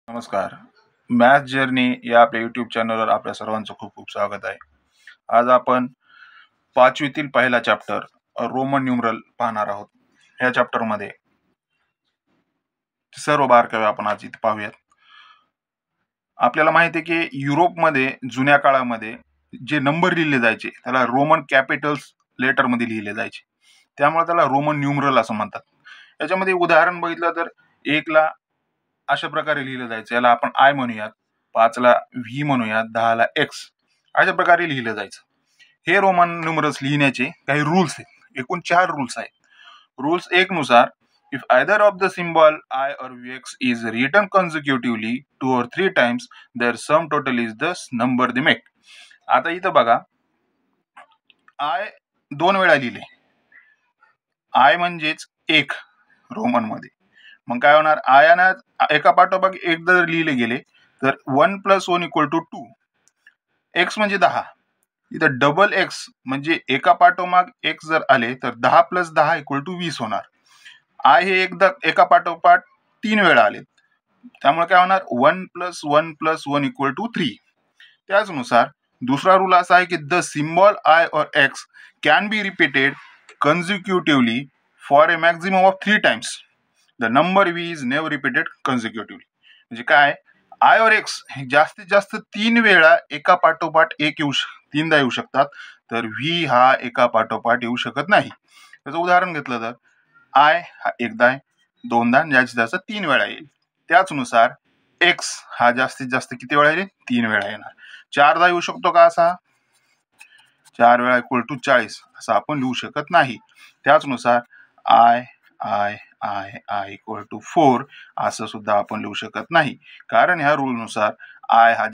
नमस्कार. Math journey या आपल्या यूट्यूब चॅनलवर आपल्या सर्वांचं खूप खूप स्वागत आहे. आज आपण पाचवीतील पहिला चॅप्टर रोमन न्यूमरल पाहणार आहोत. या चॅप्टरमध्ये सर्व बारकावे आपण आज इथे पाहूयात. आपल्याला माहिती आहे की युरोपमध्ये जुन्या काळामध्ये जे नंबर लिहिले जायचे त्याला रोमन कॅपिटल्स लेटरमध्ये लिहिले जायचे, त्यामुळे त्याला रोमन न्यूमरल असं म्हणतात. याच्यामध्ये उदाहरण बघितलं तर 1 ला अशा प्रकारे लिहिलं जायचं, याला आपण आय म्हणूयात, 5 ला व्ही म्हणूयात, 10 ला एक्स, अशा प्रकारे लिहिलं जायचं. हे रोमन न्यूमरल्स लिहिण्याचे काही रूल्स आहेत. एकूण 4 रूल्स आहेत. रूल्स 1 नुसार if either of the symbol I or X is written consecutively 2 or 3 times their sum total is the number they make. आता इथं बघा, आय 2 वेळा लिहिले, आय म्हणजेच 1 रोमन मध्ये. मग काय होणार, आयाना एका पाठोपाठ एक जर लिहिले गेले तर 1 + 1 = 2. एक्स म्हणजे 10. इथं डबल एक्स म्हणजे एका पाठोमाग एक जर आले तर 10 + 10 = 20 होणार. आय हे एकदा एका पाठोपाठ 3 वेळा आले, त्यामुळे काय होणार, 1 + 1 + 1 = 3. त्याचनुसार दुसरा रूल असा आहे की the symbol I or X can be repeated consecutively for a maximum of 3 times. The number V is never repeated consecutively. म्हणजे काय, आय और एक्स जास्तीत जास्त 3 वेळा एका पाठोपाठ एक तीनदा येऊ शकतात, तर व्ही हा एका पाठोपाठ येऊ शकत नाही. त्याचं उदाहरण घेतलं तर आय हा एकदा आहे, दोनदा, जास्तीत जास्त 3 वेळा येईल. त्याचनुसार एक्स हा जास्तीत जास्त किती वेळा येईल, 3 वेळा येणार. 4दा येऊ शकतो का असा, 4 वेळा = 40 असं आपण लिहू शकत नाही. त्याचनुसार आय आय आय आय = 4 असं सुद्धा आपण लिहू शकत नाही, कारण ह्या रूल नुसार आय हा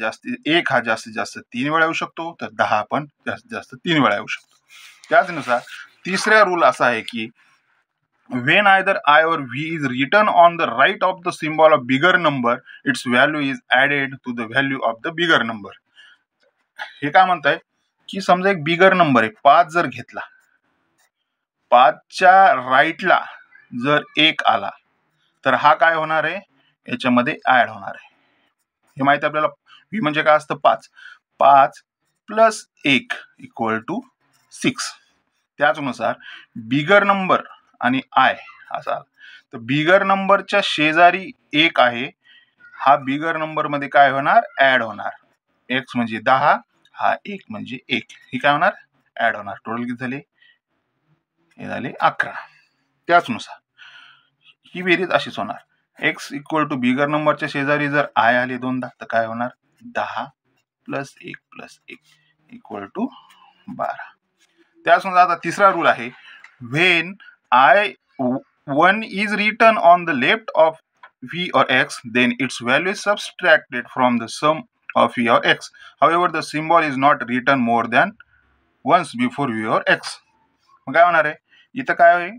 एक हा जास्तीत जास्त 3 वेळा येऊ शकतो, तर 10 पण जास्तीत जास्त 3 वेळा येऊ शकतो. त्याचनुसार तिसरा रूल असा आहे की when either I or V is written on the right of the symbol of bigger number, its value is added to the value of the bigger number. हे काय म्हणताय की समजा एक बिगर नंबर आहे, 5 जर घेतला, 5च्या राईटला जर 1 आला तर हा काय होणार आहे, याच्यामध्ये ऍड होणार आहे. हे माहिती आपल्याला. व्ही म्हणजे काय असतं, 5. 5 + 1 = 6. त्याचनुसार बिगर नंबर आणि आय असा, तर बिगर नंबरच्या शेजारी 1 आहे, हा बिगर नंबर मध्ये काय होणार, ऍड होणार. एक्स म्हणजे 10, हा 1 म्हणजे 1, ही काय होणार, ऍड होणार. टोटल किती झाले, हे झाले 11. त्याचनुसार ही बेरीज अशीच होणार. एक्स = बिगर नंबरच्या शेजारी जर आय आले 2दा, तर काय होणार, 10 + 1 + 1 = 12. त्याचनुसार आता तिसरा रूल आहे, when I1 is written on the left of V or X, then its value is subtracted from the sum of V or X. However, the symbol is not written more than once before V or X. मग काय होणार आहे, इथं काय आहे,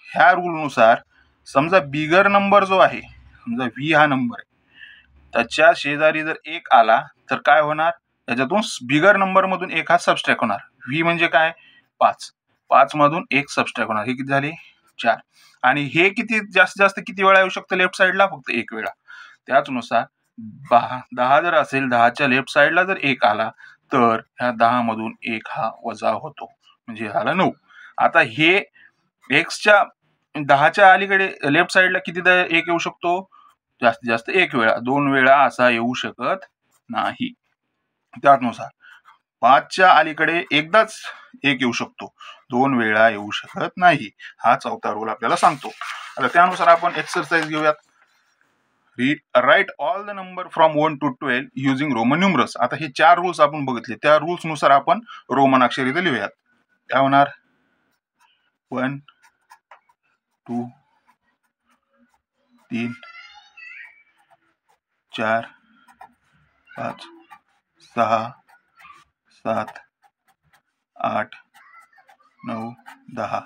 ह्या रूलनुसार समजा bigger number जो आहे, समजा व्ही हा नंबर आहे, त्याच्या शेजारी जर 1 आला तर काय होणार, त्याच्यातून बिगर नंबर मधून 1 हा सबस्ट्रॅक्ट होणार. व्ही म्हणजे काय, 5. 5 मधून 1 सबस्ट्रॅक्ट होणार, हे किती झाले, 4. आणि हे किती जास्तीत जास्त किती वेळा येऊ शकतं लेफ्ट साईडला, फक्त 1 वेळा. त्याचनुसार 10 जर असेल, 10च्या लेफ्ट साईडला जर 1 आला तर ह्या 10 मधून 1 हा वजा होतो, म्हणजे झाला 9. आता हे एक्सच्या 10च्या अलीकडे लेफ्ट साईडला कितीदा 1 येऊ शकतो, जास्तीत जास्त 1 वेळा, 2 वेळा असा येऊ शकत नाही. त्यानुसार 5च्या अलीकडे एकदाच 1 येऊ शकतो, 2 वेळा येऊ शकत नाही. हा चौथा रूल आपल्याला सांगतो. आता त्यानुसार आपण एक्सरसाइज घेऊयात. Write all the number from 1 to 12 using Roman numerals. आता हे 4 रूल्स आपण बघितले, त्या रूल्स नुसार आपण रोमन अक्षर इथे लिहूयात. काय होणार, 1 2 3 4 5 6 7 8 9 10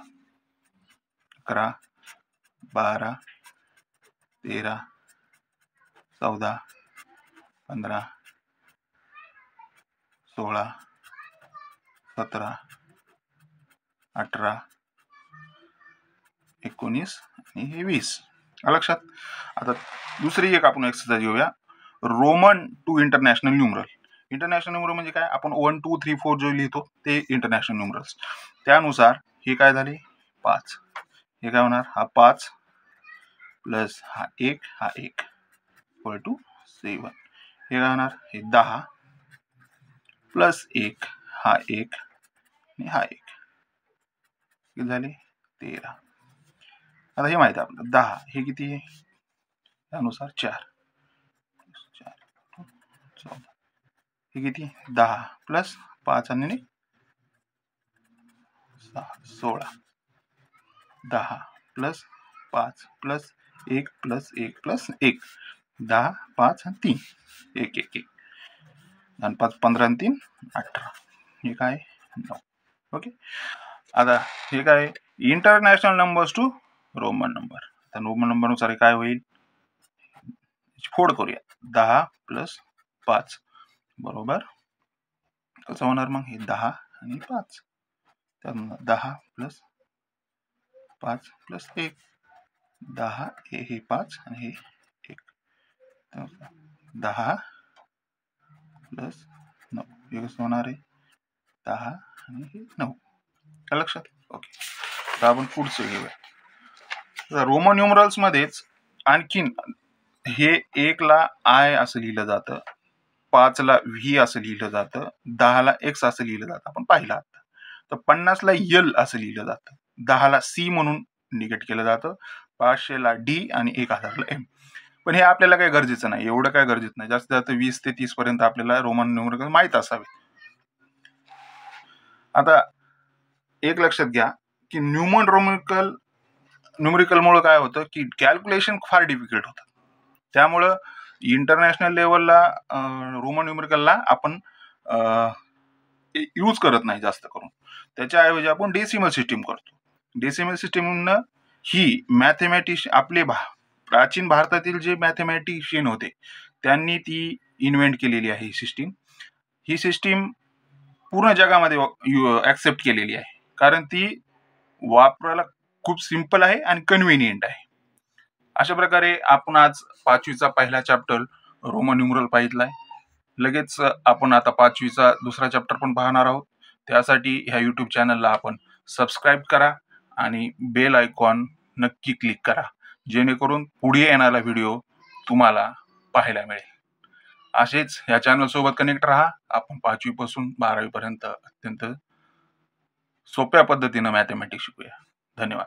11 12 13 14 15 16 17 18 19 आणि हे 20. लक्षात. आता दुसरी एक आपण एक्सरसाइज घेऊया. Roman to international numeral. International numeral म्हणजे काय, आपण 1 2 3 4 जो लिहितो ते इंटरनॅशनल न्यूमरल्स. त्यानुसार हे काय झाले 5. हे काय होणार, हा 5 प्लस हा 1 इक्वल टू 7. हे काय होणार, हे 10 प्लस 1 हा 1 आणि हा 1 किती झाले 13. आता हे माहिती आहे आपलं 10 हे किती आहे, त्यानुसार 4 14. हे किती 10 प्लस 5 आणि 6 16. 10 प्लस 5 प्लस 1 प्लस 1 प्लस 1 10 5 आणि 3 1 1 1 आणि 5 15 आणि 3 18. हे काय 9. ओके. आता हे काय international numbers to Roman number. आता रोमन नंबरनुसार काय होईल, फोड करूया. 10 प्लस 5 बरोबर कसं होणार मग, हे 10 आणि 5. त्यामुळे 10 प्लस 5 प्लस 1 10 हे 5 आणि हे 1 10 प्लस 9 हे कसं होणार आहे 10 आणि हे 9. लक्षात. ओके. तर आपण पुढचं घेऊया. रोमन न्यूमरल्स मध्येच आणखीन हे 1 ला आय असं लिहिलं जातं, 5 ला व्ही असं लिहिलं जातं, 10 ला एक्स असं लिहिलं जातं, आपण पाहिलं आता. तर 50 ला यल असं लिहिलं जातं, 10 ला सी म्हणून इंडिकेट केलं जातं, 500 ला डी आणि 1000 ला एम. पण हे आपल्याला काही गरजेचं नाही, एवढं काय गरजेचं नाही. जास्तीत जास्त 20 ते 30 पर्यंत आपल्याला रोमन न्यूमरल माहित असावे. आता एक लक्षात घ्या की न्यूमरिकलमुळे काय होतं की कॅल्क्युलेशन फार डिफिकल्ट होतं. त्यामुळं इंटरनॅशनल लेवलला रोमन न्यूमरिकलला आपण यूज करत नाही जास्त करून. त्याच्याऐवजी आपण डेसिमल सिस्टीम करतो. डेसिमल सिस्टीमनं ही आपले प्राचीन भारतातील जे मॅथमॅटिशियन होते त्यांनी ती इन्व्हेंट केलेली आहे ही सिस्टीम. ही सिस्टीम पूर्ण जगामध्ये ऍक्सेप्ट केलेली आहे, कारण ती वापरायला खूप सिंपल आहे आणि कन्व्हिनियंट आहे. अशा प्रकारे आपण आज 5वीचा पहिला चॅप्टर रोमन न्यूमरल पाहितलाय. लगेच आपण आता 5वीचा दुसरा चॅप्टर पण पाहणार आहोत. त्यासाठी ह्या युट्यूब चॅनलला आपण सबस्क्राईब करा आणि बेल आयकॉन नक्की क्लिक करा, जेणेकरून पुढे येणारा व्हिडिओ तुम्हाला पाहायला मिळेल. असेच या चॅनल सोबत कनेक्ट राहा. आपण 5वी पासून 12वी पर्यंत अत्यंत सोप्या पद्धतीनं मॅथमॅटिक्स शिकूया. धन्यवाद.